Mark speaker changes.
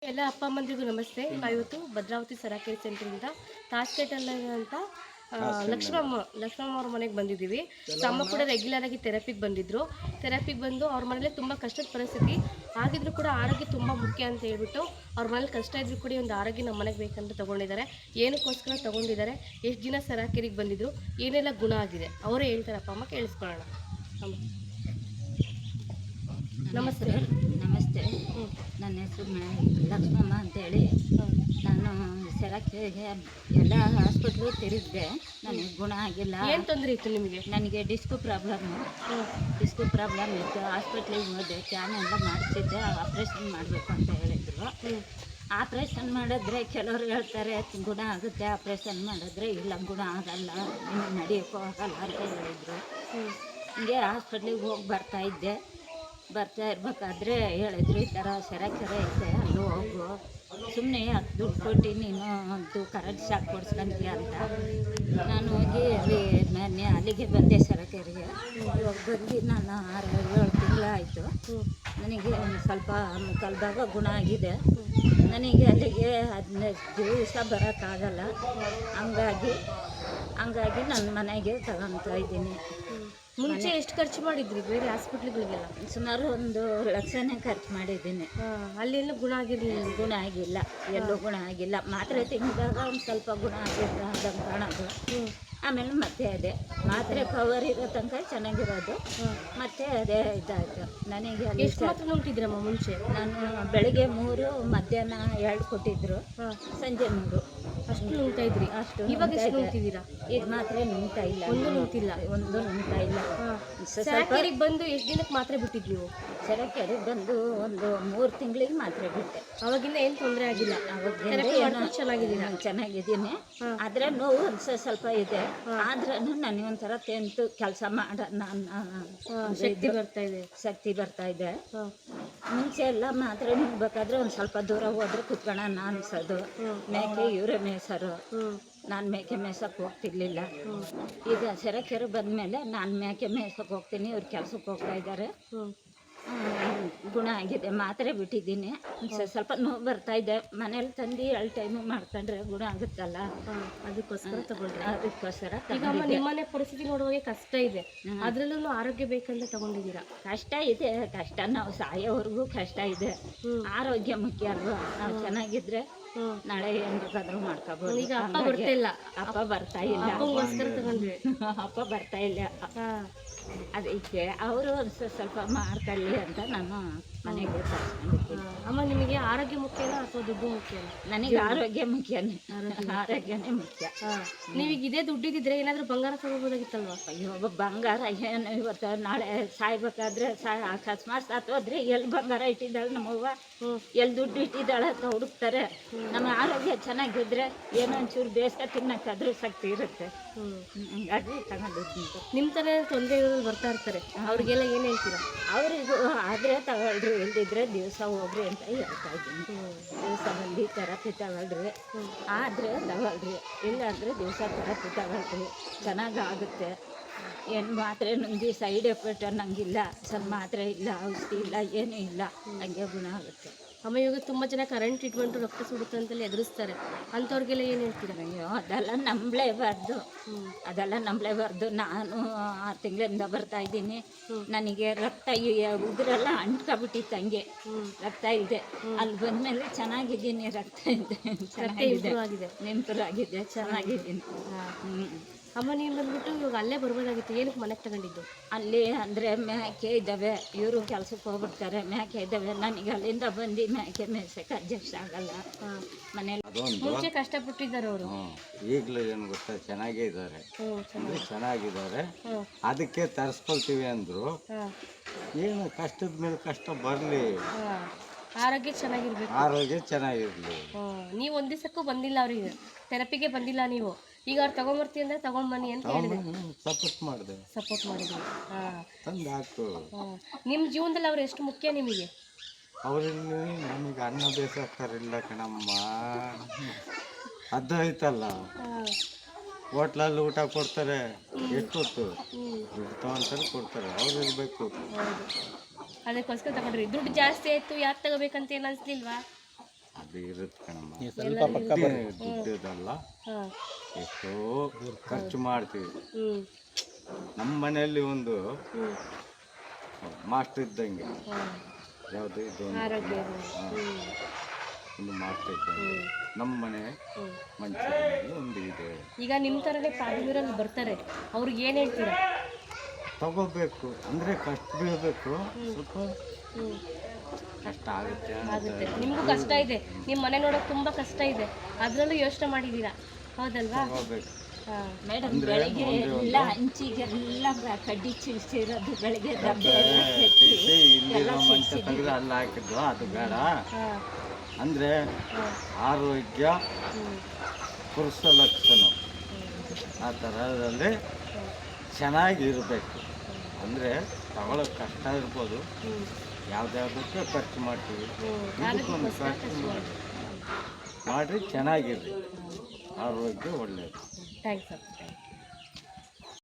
Speaker 1: ಎಲ್ಲ ಅಪ್ಪ ಅಮ್ಮಂದಿರಿಗೂ ನಮಸ್ತೆ. ಇವತ್ತು ಭದ್ರಾವತಿ ಸರಾಕೆರೆ ಸೆಂಟ್ರಿಂದ ತಾಸ್ಪೇಟೆಲ್ಲಿರುವಂಥ ಲಕ್ಷ್ಮಮ್ಮ ಅವ್ರ ಮನೆಗೆ ಬಂದಿದ್ದೀವಿ. ಅಮ್ಮ ಕೂಡ ರೆಗ್ಯುಲರ್ ಆಗಿ ಥೆರಪಿಗೆ ಬಂದಿದ್ದರು. ಥೆರಪಿಗೆ ಬಂದು ಅವ್ರ ಮನೇಲಿ ತುಂಬ ಕಷ್ಟದ ಪರಿಸ್ಥಿತಿ ಆಗಿದ್ರು ಕೂಡ ಆರೋಗ್ಯ ತುಂಬ ಮುಖ್ಯ ಅಂತ ಹೇಳ್ಬಿಟ್ಟು ಅವ್ರ ಮನೇಲಿ ಕಷ್ಟ ಇದ್ರೂ ಕೂಡ ಒಂದು ಆರೋಗ್ಯ ನಮ್ಮ ಮನೆಗೆ ಬೇಕಂತ ತೊಗೊಂಡಿದ್ದಾರೆ. ಏನಕ್ಕೋಸ್ಕರ ತೊಗೊಂಡಿದ್ದಾರೆ, ಎಷ್ಟು ದಿನ ಸರಾಕೆರಿಗೆ ಬಂದಿದ್ರು, ಏನೆಲ್ಲ ಗುಣ ಆಗಿದೆ ಅವರೇ ಹೇಳ್ತಾರಪ್ಪ. ಅಮ್ಮ ಕೇಳಿಸ್ಕೊಳ್ಳೋಣ. ಅಮ್ಮ ನಮಸ್ತೆ.
Speaker 2: ನಮಸ್ತೆ. ನನ್ನ ಹೆಸರು ಲಕ್ಷ್ಮಮ್ಮ ಅಂತೇಳಿ. ನಾನು ಸೆರಾಕೆರೆಗೆ ಎಲ್ಲ ಹಾಸ್ಪಿಟ್ಲು ತಿರುಗಿದೆ, ನನಗೆ ಗುಣ ಆಗಿಲ್ಲ.
Speaker 1: ಏನು ತೊಂದರೆ ಇತ್ತು ನಿಮಗೆ?
Speaker 2: ನನಗೆ ಡಿಸ್ಕು ಪ್ರಾಬ್ಲಮ್ ಇತ್ತು. ಹಾಸ್ಪಿಟ್ಲಿಗೆ ಹೋದೆ, ಸ್ಕ್ಯಾನ್ ಎಲ್ಲ ಮಾಡಿಸಿದ್ದೆ. ಆಪ್ರೇಷನ್ ಮಾಡಬೇಕು ಅಂತ ಹೇಳಿದ್ರು. ಆಪ್ರೇಷನ್ ಮಾಡಿದ್ರೆ ಕೆಲವರು ಹೇಳ್ತಾರೆ ಗುಣ ಆಗುತ್ತೆ, ಆಪ್ರೇಷನ್ ಮಾಡಿದ್ರೆ ಇಲ್ಲ ಗುಣ ಆಗಲ್ಲ, ನಿಮಗೆ ನಡೆಯೋಕ್ಕೂ ಆಗಲ್ಲ ಅಂತ ಹೇಳಿದರು. ಹಿಂಗೆ ಹಾಸ್ಪಿಟ್ಲಿಗೆ ಹೋಗಿ ಬರ್ತಾ ಇರ್ಬೇಕಾದ್ರೆ ಹೇಳಿದ್ರು, ಈ ಥರ ಸೆರಾಕೆರೆ ಐತೆ, ಅಲ್ಲೂ ಹೋಗು, ಸುಮ್ಮನೆ ಅದು ದುಡ್ಡು ಕೊಟ್ಟು ನೀನು ಒಂದು ಕರೆಂಟ್ ಶಾಕ್ ಕೊಡಿಸ್ಕೊಂತೀಯ ಅಂತ. ನಾನು ಹೋಗಿ ಅಲ್ಲಿಗೆ ಬಂದೆ ಸೆರಾಕೆರೆಗೆ. ಇವಾಗ ಬಂದು ನಾನು 6-7 ತಿಂಗಳಾಯಿತು. ನನಗೆ ಒಂದು ಸ್ವಲ್ಪ ಮುಖಲ್ದಾಗ ಗುಣ ಆಗಿದೆ. ನನಗೆ ಅಲ್ಲಿಗೆ 15 ದಿವಸ ಬರೋಕ್ಕಾಗಲ್ಲ. ಹಂಗಾಗಿ ನನ್ನ ಮನೆಗೆ ತಗೊತಾ ಇದ್ದೀನಿ.
Speaker 1: ಮುಂಚೆ ಎಷ್ಟು ಖರ್ಚು ಮಾಡಿದ್ರಿ ಬೇರೆ ಹಾಸ್ಪಿಟ್ಲ್ಗಳಿಗೆಲ್ಲ?
Speaker 2: ಸುಮಾರು 1 ಲಕ್ಷನೇ ಖರ್ಚು ಮಾಡಿದ್ದೀನಿ.
Speaker 1: ಅಲ್ಲೆಲ್ಲೂ ಗುಣ
Speaker 2: ಆಗಿಲ್ಲ, ಎಲ್ಲೂ ಗುಣ ಆಗಿಲ್ಲ. ಮಾತ್ರೆ ತಿಂದಾಗ ಒಂದು ಸ್ವಲ್ಪ ಗುಣ ಆಗಿದ್ದಂಗೆ ಕಾಣೋದು. ಆಮೇಲೆ ಮತ್ತೆ ಅದೇ ಮಾತ್ರೆ ಪವರ್ ಇರೋ ತನಕ ಚೆನ್ನಾಗಿರೋದು, ಮತ್ತೆ ಅದೇ ಇದಾಯಿತು. ನನಗೆ ಅಲ್ಲಿ
Speaker 1: ಎಷ್ಟು ಮಾತ್ರ ನುಂಗ್ತಿದ್ರಮ್ಮ ಮುಂಚೆ?
Speaker 2: ನಾನು ಬೆಳಗ್ಗೆ 3, ಮಧ್ಯಾಹ್ನ 2 ಕೊಟ್ಟಿದ್ರು, ಸಂಜೆ 3
Speaker 1: ಅಷ್ಟು ನುಂಗ್ತಾ ಇದ್ರಿ.
Speaker 2: ಅಷ್ಟು
Speaker 1: ಇವಾಗ ಎಷ್ಟು ನುಂಗ್ತಿದ್ದೀರಾ?
Speaker 2: ಈಗ ಮಾತ್ರೆ ನುಂಗ್ತಾ ಇಲ್ಲ,
Speaker 1: ಒಂದು ನುಂಗ್ತಿಲ್ಲ. ಸೆರಾಕೆರೆಗೆ ಬಂದು ಎಷ್ಟು ದಿನಕ್ಕೆ ಮಾತ್ರೆ ಬಿಟ್ಟಿದ್ವಿ ನೀವು?
Speaker 2: ಸೆರಾಕೆರೆಗೆ ಬಂದು ಒಂದು 3 ತಿಂಗಳಿಗೆ ಮಾತ್ರೆ ಬಿಟ್ಟೆ.
Speaker 1: ಅವಾಗಿಂದ ಏನು ತೊಂದರೆ ಆಗಿಲ್ಲ?
Speaker 2: ಚೆನ್ನಾಗಿದ್ದೀನಿ. ಆದರೆ ನೋವು ಸ್ವಲ್ಪ ಇದೆ. ಆದ್ರೂ ನನಗೆ ಒಂಥರ ತೆಂತು ಕೆಲಸ ಮಾಡೋಣ ಶಕ್ತಿ ಬರ್ತಾ ಇದೆ. ಮುಂಚೆ ಎಲ್ಲ ಮಾತ್ರೆ ನುಂಗ್ಬೇಕಾದ್ರೆ ಒಂದು ಸ್ವಲ್ಪ ದೂರ ಹೋದ್ರೆ ಕುತ್ಕೊಳ್ಳೋಣ ಅನ್ಸೋದು. ಮೇಕೆ ಇವರೇ ಮೇಸರು, ನಾನು ಮೇಕೆ ಮೇಯ್ಸೋಕ್ಕೆ ಹೋಗ್ತಿರ್ಲಿಲ್ಲ. ಈಗ ಸೆರಾಕೆರೆ ಬಂದಮೇಲೆ ನಾನು ಮೇಕೆ ಮೇಯ್ಸೋಕ್ಕೆ ಹೋಗ್ತೀನಿ, ಇವ್ರು ಕೆಲಸಕ್ಕೆ ಹೋಗ್ತಾ ಇದ್ದಾರೆ. ಗುಣ ಆಗಿದೆ. ಮಾತ್ರೆ ಬಿಟ್ಟಿದ್ದೀನಿ. ಸ್ವಲ್ಪ ನೋವು ಬರ್ತಾ ಇದೆ. ಮನೇಲಿ ತಂದು 2 ಟೈಮು ಮಾಡ್ಕೊಂಡ್ರೆ ಗುಣ ಆಗುತ್ತಲ್ಲ,
Speaker 1: ಅದಕ್ಕೋಸ್ಕರ ತಗೊಂಡ್ರೆ.
Speaker 2: ಈಗ
Speaker 1: ನಿಮ್ಮನೆ ಪರಿಸ್ಥಿತಿ ನೋಡುವಾಗ ಕಷ್ಟ ಇದೆ, ಅದ್ರಲ್ಲೂ ಆರೋಗ್ಯ ಬೇಕಂತ ತಗೊಂಡಿದ್ದೀರಾ?
Speaker 2: ಕಷ್ಟ ಇದೆ, ಕಷ್ಟ ನಾವು ಸಾಯೋವರೆಗೂ ಕಷ್ಟ ಇದೆ. ಆರೋಗ್ಯ ಮುಖ್ಯ ಅಲ್ವಾ? ನಾವು ಚೆನ್ನಾಗಿದ್ರೆ ನಾಳೆ ಏನು ಬೇಕಾದ್ರೂ ಮಾಡ್ಕೋಬೋದು.
Speaker 1: ಈಗ ಅಪ್ಪ ಬರ್ತಾ ಇಲ್ಲ.
Speaker 2: ಅಪ್ಪ ಬರ್ತಾ ಇಲ್ಲ. ಅಪ್ಪ ಬರ್ತಾ ಇಲ್ಲ. ಅದಕ್ಕೆ ಅವರು ಸ್ವಲ್ಪ ಮಾಡ್ಕೊಳ್ಳಿ ಅಂತ ನಾನು ಮನೆಗೆ ತರಿಸ್ಕೊಂಡಿದ್ದೀನಿ.
Speaker 1: ಅಮ್ಮ, ನಿಮಗೆ ಆರೋಗ್ಯ ಮುಖ್ಯನಾ ಅಥವಾ ದುಡ್ಡು ಮುಖ್ಯನಾ?
Speaker 2: ನನಗೆ ಆರೋಗ್ಯ ಮುಖ್ಯನೇ, ಆರೋಗ್ಯನೇ ಮುಖ್ಯ.
Speaker 1: ನೀವೀಗ ಇದೇ ದುಡ್ಡಿದ್ರೆ ಏನಾದರೂ ಬಂಗಾರ ತಗೋಬೋದಾಗಿತ್ತಲ್ವ?
Speaker 2: ಅಯ್ಯೋ, ಬಂಗಾರ ಏನು ಇವತ್ತು ನಾಳೆ ಸಾಯ್ಬೇಕಾದ್ರೆ ಅಕಸ್ಮಾತ್ ಸಾತೋದ್ರೆ ಎಲ್ಲಿ ಬಂಗಾರ ಇಟ್ಟಿದ್ದಾಳೆ ನಮ್ಮವ್ವ, ಎಲ್ಲಿ ದುಡ್ಡು ಇಟ್ಟಿದ್ದಾಳೆ ಅಂತ ಹುಡುಕ್ತಾರೆ. ನಮ್ಮ ಆರೋಗ್ಯ ಚೆನ್ನಾಗಿದ್ರೆ ಏನೋ ಒಂಚೂರು ಬೇಯಿಸ್ಕ ತಿನ್ನಕ್ಕಾದ್ರೂ ಶಕ್ತಿ ಇರುತ್ತೆ. ಹಂಗಾಗಿ ತಗೊಂಡಿದ್ದು.
Speaker 1: ನಿಮ್ಮ ಥರ ತೊಂದರೆಗಳು ಬರ್ತಾ ಇರ್ತಾರೆ, ಅವ್ರಿಗೆಲ್ಲ ಏನು ಹೇಳ್ತೀರಾ?
Speaker 2: ಅವರಿಗೂ ಆದರೆ ತಗೊಳ್ರಿ, ಇಲ್ದಿದ್ರೆ ದಿವಸ ಹೋಗ್ರಿ ಅಂತ ಹೇಳ್ತಾ ಇದ್ದೀನಿ. ದಿವಸ ಬಂದು ಥೆರಪಿ ತಗೊಳ್ರಿ, ಆದರೆ ತಗೊಳ್ರಿ, ಇಲ್ಲಾಂದರೆ ದಿವಸ ಥೆರಪಿ ತಗೊಳ್ರಿ, ಚೆನ್ನಾಗಾಗುತ್ತೆ. ಏನು ಮಾತ್ರೆ ನುಂಗಿ ಸೈಡ್ ಎಫೆಕ್ಟ್ ಅನ್ನಂಗಿಲ್ಲ. ಸ್ವಲ್ಪ ಮಾತ್ರೆ ಇಲ್ಲ, ಔಷಧಿ ಇಲ್ಲ, ಏನೂ ಇಲ್ಲ, ಹಂಗೆ ಗುಣ ಆಗುತ್ತೆ.
Speaker 1: ಅಮ್ಮ, ಇವಾಗ ತುಂಬ ಜನ ಕರೆಂಟ್ ಟ್ರೀಟ್ಮೆಂಟು ರಕ್ತ ಸುಡುತ್ತೆ ಅಂತಲೇ ಎದುರಿಸ್ತಾರೆ, ಅಂಥವ್ರಿಗೆಲ್ಲ ಏನು ಹೇಳ್ತೀರ?
Speaker 2: ಅಯ್ಯೋ, ಅದೆಲ್ಲ ನಂಬಲೇಬಾರ್ದು. ನಾನು 6 ತಿಂಗಳಿಂದ ಬರ್ತಾ ಇದ್ದೀನಿ. ನನಗೆ ರಕ್ತ ಉಗುರೆಲ್ಲ ಅಂಟ್ಕೊಬಿಟ್ಟಿತ್ತು, ಹಂಗೆ ರಕ್ತ ಇದೆ. ಅಲ್ಲಿ ಬಂದಮೇಲೆ ಚೆನ್ನಾಗಿದ್ದೀನಿ, ರಕ್ತ ಇದೆ, ಚೆನ್ನಾಗಿದೆ, ನಿಂಪುರಾಗಿದೆ, ಚೆನ್ನಾಗಿದ್ದೀನಿ.
Speaker 1: ಅಮ್ಮ, ನೀವು ಬಂದ್ಬಿಟ್ಟು ಇವಾಗ ಅಲ್ಲೇ ಬರ್ಬೋದಾಗಿತ್ತು, ಏನಕ್ಕೆ ಮನೆಗೆ ತಗೊಂಡಿದ್ದು?
Speaker 2: ಅಲ್ಲಿ ಅಂದರೆ ಮೇಕೆ ಇದ್ದಾವೆ, ಇವರು ಕೆಲಸಕ್ಕೆ ಹೋಗ್ಬಿಡ್ತಾರೆ, ಮೇಕೆ ಇದ್ದಾವೆ. ನನಗೆ ಅಲ್ಲಿಂದ ಬಂದು ಮೇಕೆ ಮೇಯ್ಸಕ್ಕೆ ಅಡ್ಜಸ್ಟ್ ಆಗಲ್ಲ. ಮನೇಲಿ
Speaker 1: ಮುಂಚೆ ಕಷ್ಟಪಟ್ಟಿದ್ದಾರೆ ಅವರು.
Speaker 3: ಈಗಲೂ ಏನು ಗೊತ್ತಾ, ಚೆನ್ನಾಗಿದ್ದಾರೆ. ಅದಕ್ಕೆ ತರಿಸ್ಕೊಳ್ತೀವಿ ಅಂದರು. ಏನು ಕಷ್ಟದ ಮೇಲೆ ಕಷ್ಟ ಬರಲಿ,
Speaker 1: ಆರೋಗ್ಯ ಚೆನ್ನಾಗಿರ್ಲಿ. ನೀವು ಒಂದು ದಿವಸಕ್ಕೂ ಬಂದಿಲ್ಲ ಅವ್ರಿಗೆ, ಥೆರಪಿಗೆ ಬಂದಿಲ್ಲ ನೀವು. ಈಗ ಅವ್ರು ತಗೊಂಬರ್ತೀವಿ ಅಂದರೆ ತಗೊಂಡ್ಬನ್ನಿ ಅಂತ ಹೇಳಿದೆ,
Speaker 3: ಸಪೋರ್ಟ್ ಮಾಡಿದ್ವಿ.
Speaker 1: ನಿಮ್ಮ ಜೀವನದಲ್ಲಿ ಅವ್ರು ಎಷ್ಟು ಮುಖ್ಯ ನಿಮಗೆ?
Speaker 3: ಅವರಲ್ಲಿ ನಮಗೆ ಅನ್ನ ಬೇಸಾಕ್ತಾರಿಲ್ಲ ಕಣಮ್ಮ, ಅದು ಐತಲ್ಲ. ಹೋಟ್ಲಲ್ಲಿ ಊಟ ಕೊಡ್ತಾರೆ, ಎಷ್ಟು ಹೊತ್ತು ದುಡ್ಡು ತಗೊಂತಾರೆ, ಕೊಡ್ತಾರೆ, ಅವ್ರು ಇರಬೇಕು.
Speaker 1: ಅದಕ್ಕೋಸ್ಕರ ತಗೊಂಡ್ರಿ. ದುಡ್ಡು ಜಾಸ್ತಿ ಆಯಿತು, ಯಾಕೆ ತಗೋಬೇಕಂತ ಏನು ಅನಿಸ್ಲಿಲ್ವಾ?
Speaker 3: ಅದು ಇರುತ್ತೆ ಕಣಮ್ಮ. ದುಡ್ಡದಲ್ಲ,
Speaker 1: ಹಾಂ
Speaker 3: ಎಷ್ಟೋ ಖರ್ಚು ಮಾಡ್ತೀವಿ.
Speaker 1: ಹ್ಞೂ
Speaker 3: ನಮ್ಮ ಮನೆಯಲ್ಲಿ ಒಂದು
Speaker 1: ಹ್ಞೂ
Speaker 3: ಮಾಸ್ಟರ್ ಇದ್ದಂಗೆ,
Speaker 1: ಹಾಂ
Speaker 3: ಯಾವುದು ಇದು
Speaker 1: ಆರೋಗ್ಯ
Speaker 3: ಒಂದು ಮಾಸ್ಟರ್ ಇದ್ದಂಗೆ ನಮ್ಮ ಮನೆ
Speaker 1: ಹ್ಞೂ
Speaker 3: ಮಂಚದಲ್ಲಿ ಒಂದು ಇದೆ.
Speaker 1: ಈಗ ನಿಮ್ಮ ಥರನೇ ಪಾದವೀರಲ್ಲಿ ಬರ್ತಾರೆ, ಅವ್ರಿಗೆ ಏನು ಹೇಳ್ತೀರಾ?
Speaker 3: ತಗೋಬೇಕು ಅಂದರೆ ಕಷ್ಟ ಬೀಳಬೇಕು, ಸ್ವಲ್ಪ
Speaker 1: ಹ್ಞೂ
Speaker 3: ಕಷ್ಟ ಆಗುತ್ತೆ
Speaker 1: ಆಗುತ್ತೆ. ನಿಮಗೂ ಕಷ್ಟ ಇದೆ, ನಿಮ್ಮ ಮನೆ ನೋಡೋಕೆ ತುಂಬ ಕಷ್ಟ ಇದೆ, ಅದರಲ್ಲೂ ಯೋಚನೆ ಮಾಡಿದ್ದೀರಾ, ಹೌದಲ್ವಾ?
Speaker 3: ತಗೋಬೇಕು.
Speaker 1: ಹಾಂ
Speaker 2: ಮೇಡಮ್ ಬೆಳಗ್ಗೆ ಎಲ್ಲ ಹಂಚಿಗೆಲ್ಲ ಕಡ್ಡಿ ಚಿಲ್ಸಿರೋದು, ಬೆಳಗ್ಗೆ ಡಬ್ಬೆ ಎಲ್ಲ ಎತ್ತಿ
Speaker 3: ಇಲ್ಲಿರೋ ಮಂಚ ತೆಗೆದು ಅಲ್ಲಿ ಹಾಕಿದ್ದು ಅದು ಬೇಡ.
Speaker 1: ಹಾಂ
Speaker 3: ಅಂದರೆ
Speaker 1: ಹಾಂ
Speaker 3: ಆರೋಗ್ಯ
Speaker 1: ಹ್ಞೂ
Speaker 3: ಪುರುಷ ಲಕ್ಷಣ ಆ ಥರದಲ್ಲಿ ಚೆನ್ನಾಗಿರಬೇಕು. ಅಂದರೆ ತಗೊಳ್ಳೋಕೆ ಕಷ್ಟ ಇರ್ಬೋದು,
Speaker 1: ಹ್ಞೂ
Speaker 3: ಯಾವುದ್ಯಾವುದಕ್ಕೆ ಖರ್ಚು ಮಾಡ್ತೀವಿ,
Speaker 1: ಹ್ಞೂ
Speaker 3: ಇದಕ್ಕೊಂದು ಖರ್ಚು ಮಾಡಿರಿ, ಚೆನ್ನಾಗಿರ್ರಿ, ಆರೋಗ್ಯ ಒಳ್ಳೆಯದು.
Speaker 1: Thanks sir.